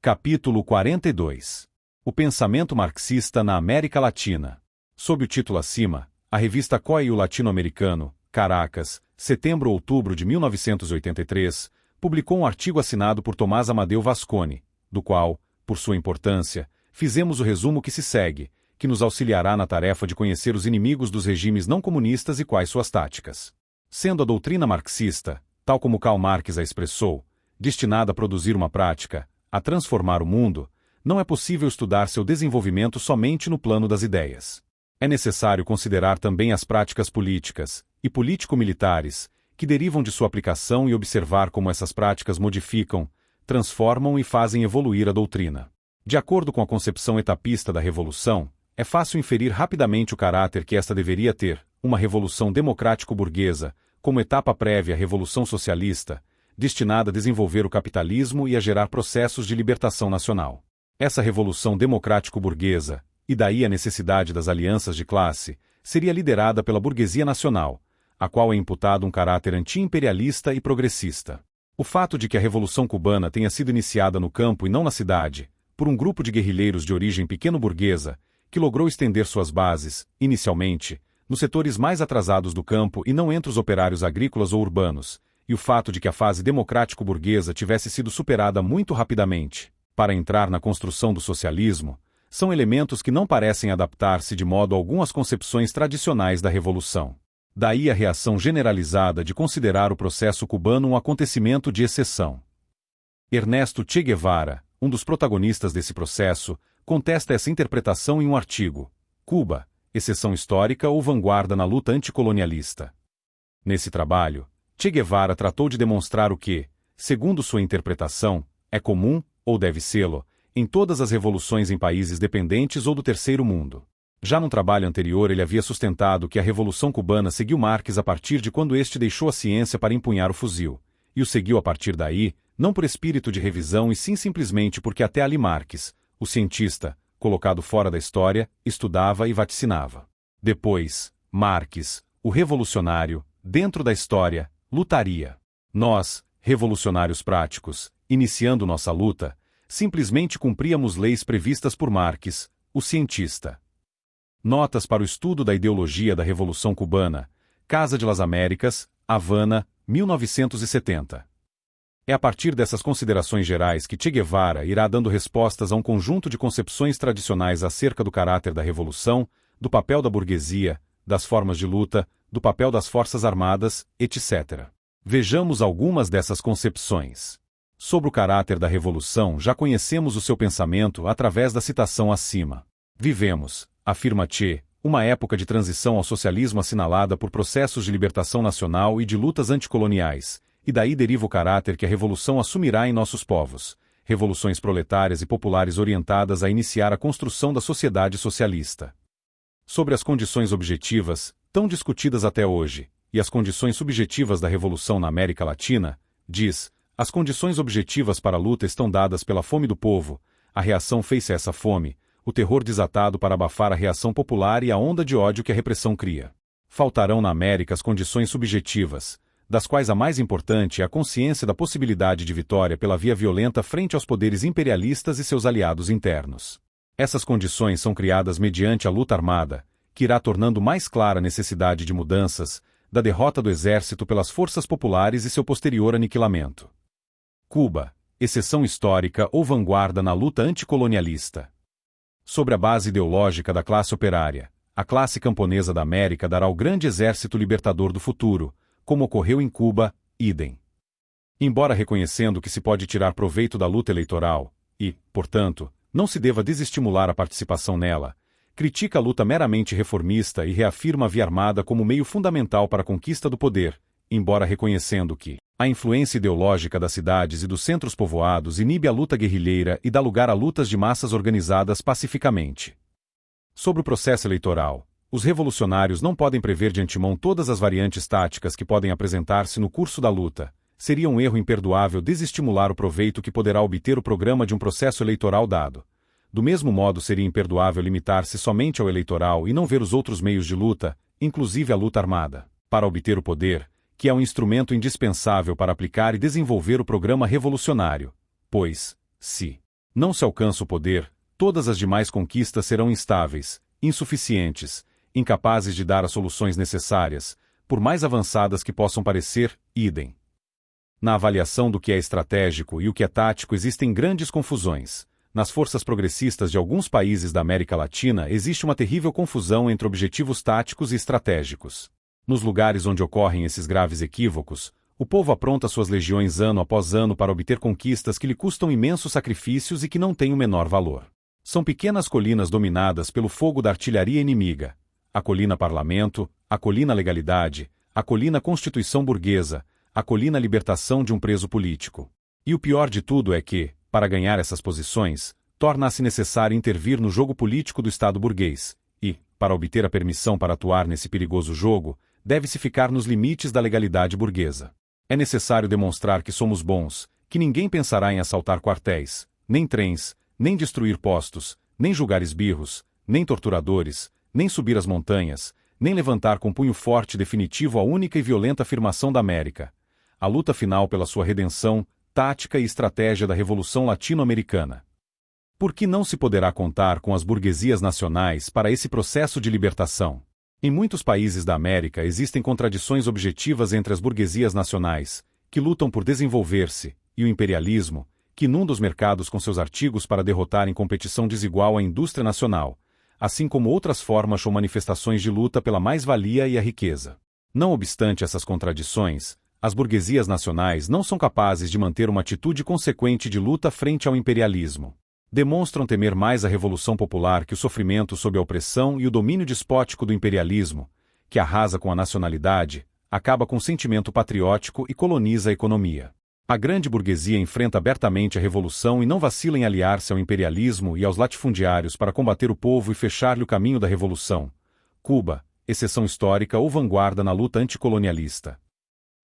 Capítulo 42. O pensamento marxista na América Latina. Sob o título acima, a revista Correio Latino-Americano, Caracas, setembro-outubro de 1983, publicou um artigo assinado por Tomás Amadeu Vasconi, do qual, por sua importância, fizemos o resumo que se segue, que nos auxiliará na tarefa de conhecer os inimigos dos regimes não comunistas e quais suas táticas. Sendo a doutrina marxista, tal como Karl Marx a expressou, destinada a produzir uma prática, a transformar o mundo, não é possível estudar seu desenvolvimento somente no plano das ideias. É necessário considerar também as práticas políticas e político-militares que derivam de sua aplicação e observar como essas práticas modificam, transformam e fazem evoluir a doutrina. De acordo com a concepção etapista da revolução, é fácil inferir rapidamente o caráter que esta deveria ter, uma revolução democrático-burguesa, como etapa prévia à revolução socialista, destinada a desenvolver o capitalismo e a gerar processos de libertação nacional. Essa revolução democrático-burguesa, e daí a necessidade das alianças de classe, seria liderada pela burguesia nacional, a qual é imputado um caráter anti-imperialista e progressista. O fato de que a Revolução Cubana tenha sido iniciada no campo e não na cidade, por um grupo de guerrilheiros de origem pequeno-burguesa, que logrou estender suas bases, inicialmente, nos setores mais atrasados do campo e não entre os operários agrícolas ou urbanos, e o fato de que a fase democrático-burguesa tivesse sido superada muito rapidamente, para entrar na construção do socialismo, são elementos que não parecem adaptar-se de modo algum às concepções tradicionais da Revolução. Daí a reação generalizada de considerar o processo cubano um acontecimento de exceção. Ernesto Che Guevara, um dos protagonistas desse processo, contesta essa interpretação em um artigo, Cuba, exceção histórica ou vanguarda na luta anticolonialista. Nesse trabalho, Che Guevara tratou de demonstrar o que, segundo sua interpretação, é comum, ou deve sê-lo, em todas as revoluções em países dependentes ou do terceiro mundo. Já num trabalho anterior ele havia sustentado que a Revolução Cubana seguiu Marx a partir de quando este deixou a ciência para empunhar o fuzil, e o seguiu a partir daí, não por espírito de revisão e sim simplesmente porque até ali Marx, o cientista, colocado fora da história, estudava e vaticinava. Depois, Marx, o revolucionário, dentro da história, lutaria. Nós, revolucionários práticos, iniciando nossa luta, simplesmente cumpríamos leis previstas por Marx, o cientista. Notas para o estudo da ideologia da Revolução Cubana, Casa de las Américas, Havana, 1970. É a partir dessas considerações gerais que Che Guevara irá dando respostas a um conjunto de concepções tradicionais acerca do caráter da revolução, do papel da burguesia, das formas de luta, do papel das forças armadas, etc. Vejamos algumas dessas concepções. Sobre o caráter da revolução já conhecemos o seu pensamento através da citação acima. Vivemos, afirma Che, uma época de transição ao socialismo assinalada por processos de libertação nacional e de lutas anticoloniais, e daí deriva o caráter que a revolução assumirá em nossos povos, revoluções proletárias e populares orientadas a iniciar a construção da sociedade socialista. Sobre as condições objetivas, tão discutidas até hoje, e as condições subjetivas da revolução na América Latina, diz, as condições objetivas para a luta estão dadas pela fome do povo, a reação fez-se a essa fome, o terror desatado para abafar a reação popular e a onda de ódio que a repressão cria. Faltarão na América as condições subjetivas, das quais a mais importante é a consciência da possibilidade de vitória pela via violenta frente aos poderes imperialistas e seus aliados internos. Essas condições são criadas mediante a luta armada, que irá tornando mais clara a necessidade de mudanças, da derrota do exército pelas forças populares e seu posterior aniquilamento. Cuba, exceção histórica ou vanguarda na luta anticolonialista. Sobre a base ideológica da classe operária, a classe camponesa da América dará o grande exército libertador do futuro, como ocorreu em Cuba, idem. Embora reconhecendo que se pode tirar proveito da luta eleitoral, e, portanto, não se deva desestimular a participação nela, critica a luta meramente reformista e reafirma a via armada como meio fundamental para a conquista do poder, embora reconhecendo que a influência ideológica das cidades e dos centros povoados inibe a luta guerrilheira e dá lugar a lutas de massas organizadas pacificamente. Sobre o processo eleitoral, os revolucionários não podem prever de antemão todas as variantes táticas que podem apresentar-se no curso da luta. Seria um erro imperdoável desestimular o proveito que poderá obter o programa de um processo eleitoral dado. Do mesmo modo seria imperdoável limitar-se somente ao eleitoral e não ver os outros meios de luta, inclusive a luta armada, para obter o poder, que é um instrumento indispensável para aplicar e desenvolver o programa revolucionário, pois, se Não se alcança o poder, todas as demais conquistas serão instáveis, insuficientes, incapazes de dar as soluções necessárias, por mais avançadas que possam parecer, idem. Na avaliação do que é estratégico e o que é tático existem grandes confusões. Nas forças progressistas de alguns países da América Latina existe uma terrível confusão entre objetivos táticos e estratégicos. Nos lugares onde ocorrem esses graves equívocos, o povo apronta suas legiões ano após ano para obter conquistas que lhe custam imensos sacrifícios e que não têm o menor valor. São pequenas colinas dominadas pelo fogo da artilharia inimiga. A colina Parlamento, a colina Legalidade, a colina Constituição Burguesa, a colina Libertação de um preso político. E o pior de tudo é que, para ganhar essas posições, torna-se necessário intervir no jogo político do Estado burguês, e, para obter a permissão para atuar nesse perigoso jogo, deve-se ficar nos limites da legalidade burguesa. É necessário demonstrar que somos bons, que ninguém pensará em assaltar quartéis, nem trens, nem destruir postos, nem julgar esbirros, nem torturadores, nem subir as montanhas, nem levantar com punho forte definitivo a única e violenta afirmação da América. A luta final pela sua redenção, tática e estratégia da Revolução Latino-Americana. Por que não se poderá contar com as burguesias nacionais para esse processo de libertação? Em muitos países da América existem contradições objetivas entre as burguesias nacionais, que lutam por desenvolver-se, e o imperialismo, que inunda os mercados com seus artigos para derrotar em competição desigual a indústria nacional, assim como outras formas ou manifestações de luta pela mais-valia e a riqueza. Não obstante essas contradições, as burguesias nacionais não são capazes de manter uma atitude consequente de luta frente ao imperialismo. Demonstram temer mais a revolução popular que o sofrimento sob a opressão e o domínio despótico do imperialismo, que arrasa com a nacionalidade, acaba com o sentimento patriótico e coloniza a economia. A grande burguesia enfrenta abertamente a revolução e não vacila em aliar-se ao imperialismo e aos latifundiários para combater o povo e fechar-lhe o caminho da revolução. Cuba, exceção histórica ou vanguarda na luta anticolonialista.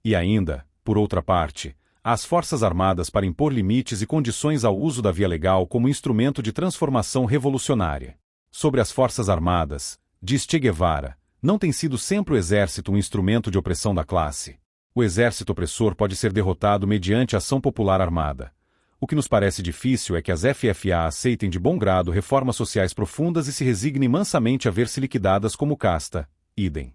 E ainda, por outra parte, às Forças Armadas para impor limites e condições ao uso da via legal como instrumento de transformação revolucionária. Sobre as Forças Armadas, diz Che Guevara, não tem sido sempre o exército um instrumento de opressão da classe. O exército opressor pode ser derrotado mediante ação popular armada. O que nos parece difícil é que as FFA aceitem de bom grado reformas sociais profundas e se resignem mansamente a ver-se liquidadas como casta, idem.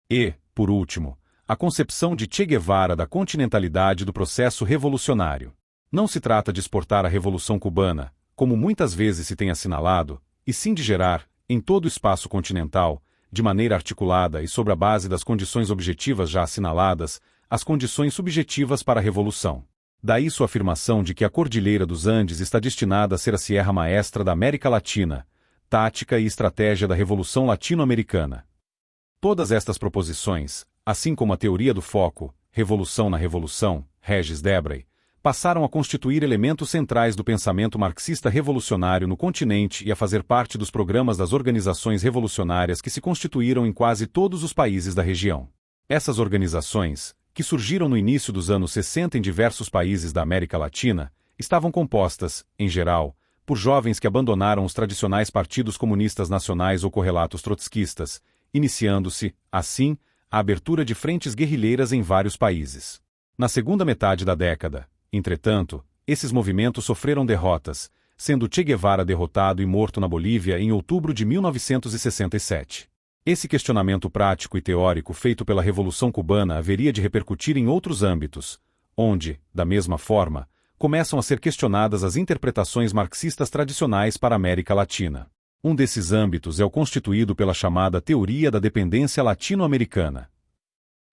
E, por último, a concepção de Che Guevara da continentalidade do processo revolucionário. Não se trata de exportar a Revolução Cubana, como muitas vezes se tem assinalado, e sim de gerar, em todo o espaço continental, de maneira articulada e sobre a base das condições objetivas já assinaladas, as condições subjetivas para a revolução. Daí sua afirmação de que a Cordilheira dos Andes está destinada a ser a Sierra Maestra da América Latina, tática e estratégia da Revolução Latino-Americana. Todas estas proposições, assim como a teoria do foco, Revolução na Revolução, Regis Debray, passaram a constituir elementos centrais do pensamento marxista revolucionário no continente e a fazer parte dos programas das organizações revolucionárias que se constituíram em quase todos os países da região. Essas organizações, que surgiram no início dos anos 60 em diversos países da América Latina, estavam compostas, em geral, por jovens que abandonaram os tradicionais partidos comunistas nacionais ou correlatos trotskistas, iniciando-se, assim, a abertura de frentes guerrilheiras em vários países. Na segunda metade da década, entretanto, esses movimentos sofreram derrotas, sendo Che Guevara derrotado e morto na Bolívia em outubro de 1967. Esse questionamento prático e teórico feito pela Revolução Cubana haveria de repercutir em outros âmbitos, onde, da mesma forma, começam a ser questionadas as interpretações marxistas tradicionais para a América Latina. Um desses âmbitos é o constituído pela chamada Teoria da Dependência Latino-Americana.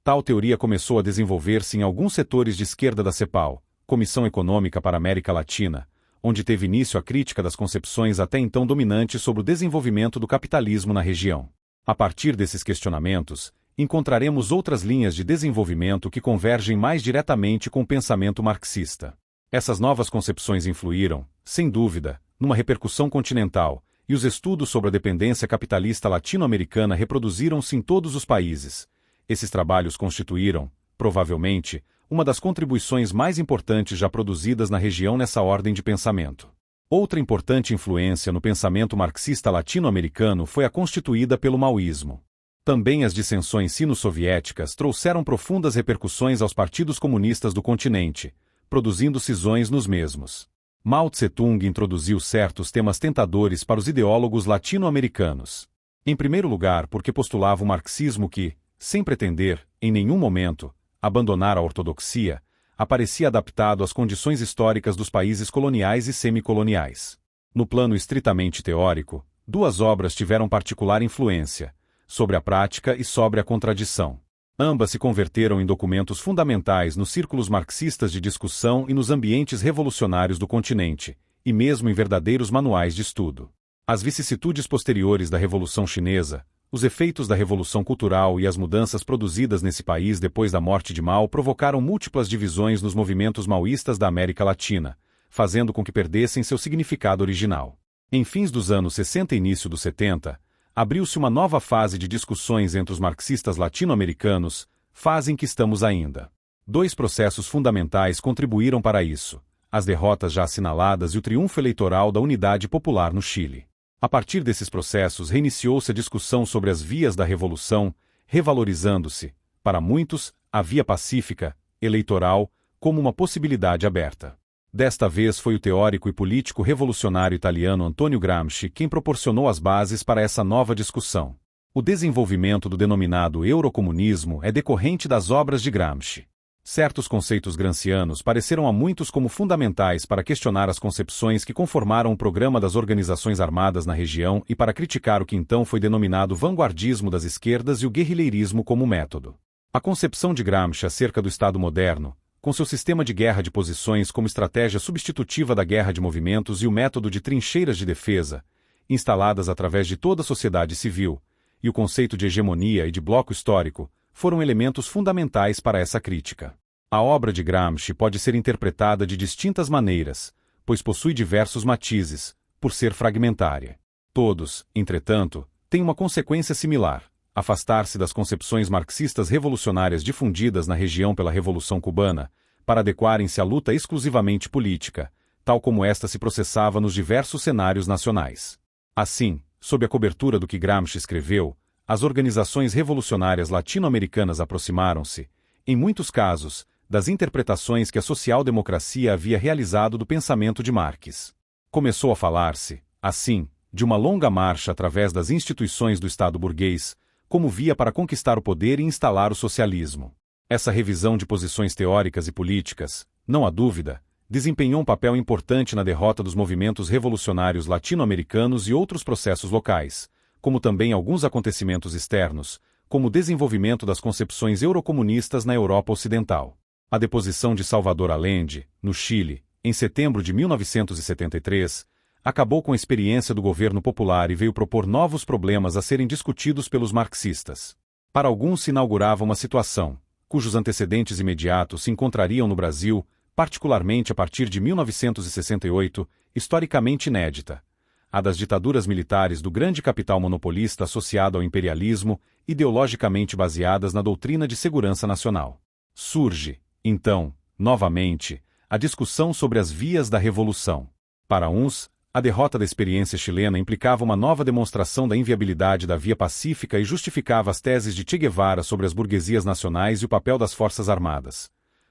Tal teoria começou a desenvolver-se em alguns setores de esquerda da CEPAL, Comissão Econômica para a América Latina, onde teve início a crítica das concepções até então dominantes sobre o desenvolvimento do capitalismo na região. A partir desses questionamentos, encontraremos outras linhas de desenvolvimento que convergem mais diretamente com o pensamento marxista. Essas novas concepções influíram, sem dúvida, numa repercussão continental, e os estudos sobre a dependência capitalista latino-americana reproduziram-se em todos os países. Esses trabalhos constituíram, provavelmente, uma das contribuições mais importantes já produzidas na região nessa ordem de pensamento. Outra importante influência no pensamento marxista latino-americano foi a constituída pelo maoísmo. Também as dissensões sino-soviéticas trouxeram profundas repercussões aos partidos comunistas do continente, produzindo cisões nos mesmos. Mao Tse-tung introduziu certos temas tentadores para os ideólogos latino-americanos. Em primeiro lugar, porque postulava o marxismo que, sem pretender, em nenhum momento, abandonar a ortodoxia, aparecia adaptado às condições históricas dos países coloniais e semicoloniais. No plano estritamente teórico, duas obras tiveram particular influência, sobre a prática e sobre a contradição. Ambas se converteram em documentos fundamentais nos círculos marxistas de discussão e nos ambientes revolucionários do continente, e mesmo em verdadeiros manuais de estudo. As vicissitudes posteriores da Revolução Chinesa, os efeitos da Revolução Cultural e as mudanças produzidas nesse país depois da morte de Mao provocaram múltiplas divisões nos movimentos maoístas da América Latina, fazendo com que perdessem seu significado original. Em fins dos anos 60 e início dos 70, abriu-se uma nova fase de discussões entre os marxistas latino-americanos, fase em que estamos ainda. Dois processos fundamentais contribuíram para isso: as derrotas já assinaladas e o triunfo eleitoral da Unidade Popular no Chile. A partir desses processos reiniciou-se a discussão sobre as vias da revolução, revalorizando-se, para muitos, a via pacífica, eleitoral, como uma possibilidade aberta. Desta vez foi o teórico e político revolucionário italiano Antonio Gramsci quem proporcionou as bases para essa nova discussão. O desenvolvimento do denominado eurocomunismo é decorrente das obras de Gramsci. Certos conceitos gramscianos pareceram a muitos como fundamentais para questionar as concepções que conformaram o programa das organizações armadas na região e para criticar o que então foi denominado vanguardismo das esquerdas e o guerrilheirismo como método. A concepção de Gramsci acerca do Estado moderno, com seu sistema de guerra de posições como estratégia substitutiva da guerra de movimentos e o método de trincheiras de defesa, instaladas através de toda a sociedade civil, e o conceito de hegemonia e de bloco histórico, foram elementos fundamentais para essa crítica. A obra de Gramsci pode ser interpretada de distintas maneiras, pois possui diversos matizes, por ser fragmentária. Todos, entretanto, têm uma consequência similar: afastar-se das concepções marxistas revolucionárias difundidas na região pela Revolução Cubana, para adequarem-se à luta exclusivamente política, tal como esta se processava nos diversos cenários nacionais. Assim, sob a cobertura do que Gramsci escreveu, as organizações revolucionárias latino-americanas aproximaram-se, em muitos casos, das interpretações que a social-democracia havia realizado do pensamento de Marx. Começou a falar-se, assim, de uma longa marcha através das instituições do Estado burguês, como via para conquistar o poder e instalar o socialismo. Essa revisão de posições teóricas e políticas, não há dúvida, desempenhou um papel importante na derrota dos movimentos revolucionários latino-americanos e outros processos locais, como também alguns acontecimentos externos, como o desenvolvimento das concepções eurocomunistas na Europa Ocidental. A deposição de Salvador Allende, no Chile, em setembro de 1973, acabou com a experiência do governo popular e veio propor novos problemas a serem discutidos pelos marxistas. Para alguns se inaugurava uma situação, cujos antecedentes imediatos se encontrariam no Brasil, particularmente a partir de 1968, historicamente inédita: a das ditaduras militares do grande capital monopolista associado ao imperialismo, ideologicamente baseadas na doutrina de segurança nacional. Surge, então, novamente, a discussão sobre as vias da revolução. Para uns, a derrota da experiência chilena implicava uma nova demonstração da inviabilidade da via pacífica e justificava as teses de Che Guevara sobre as burguesias nacionais e o papel das forças armadas.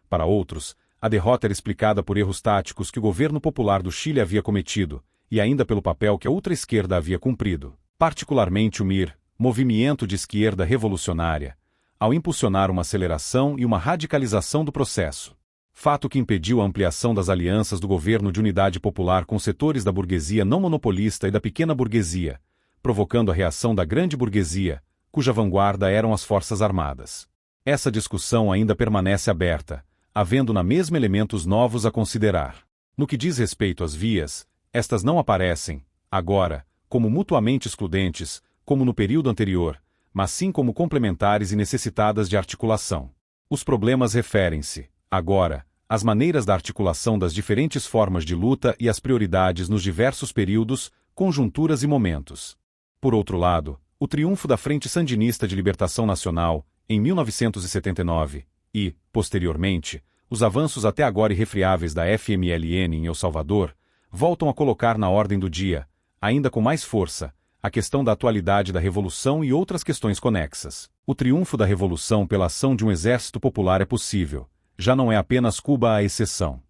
Para outros, a derrota era explicada por erros táticos que o governo popular do Chile havia cometido, e ainda pelo papel que a ultra-esquerda havia cumprido, particularmente o MIR, Movimento de Esquerda Revolucionária, ao impulsionar uma aceleração e uma radicalização do processo. Fato que impediu a ampliação das alianças do governo de unidade popular com setores da burguesia não monopolista e da pequena burguesia, provocando a reação da grande burguesia, cuja vanguarda eram as forças armadas. Essa discussão ainda permanece aberta, havendo na mesma elementos novos a considerar. No que diz respeito às vias, estas não aparecem, agora, como mutuamente excludentes, como no período anterior, mas sim como complementares e necessitadas de articulação. Os problemas referem-se, agora, às maneiras da articulação das diferentes formas de luta e às prioridades nos diversos períodos, conjunturas e momentos. Por outro lado, o triunfo da Frente Sandinista de Libertação Nacional, em 1979, e, posteriormente, os avanços até agora irrefreáveis da FMLN em El Salvador, voltam a colocar na ordem do dia, ainda com mais força, a questão da atualidade da Revolução e outras questões conexas. O triunfo da Revolução pela ação de um exército popular é possível, já não é apenas Cuba a exceção.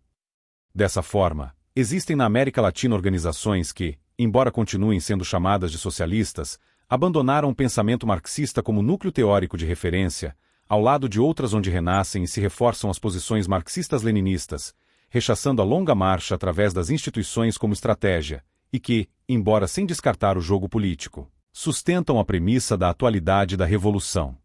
Dessa forma, Existem na América Latina organizações que, embora continuem sendo chamadas de socialistas, abandonaram o pensamento marxista como núcleo teórico de referência, ao lado de outras onde renascem e se reforçam as posições marxistas-leninistas, rechaçando a longa marcha através das instituições como estratégia, e que, embora sem descartar o jogo político, sustentam a premissa da atualidade da revolução.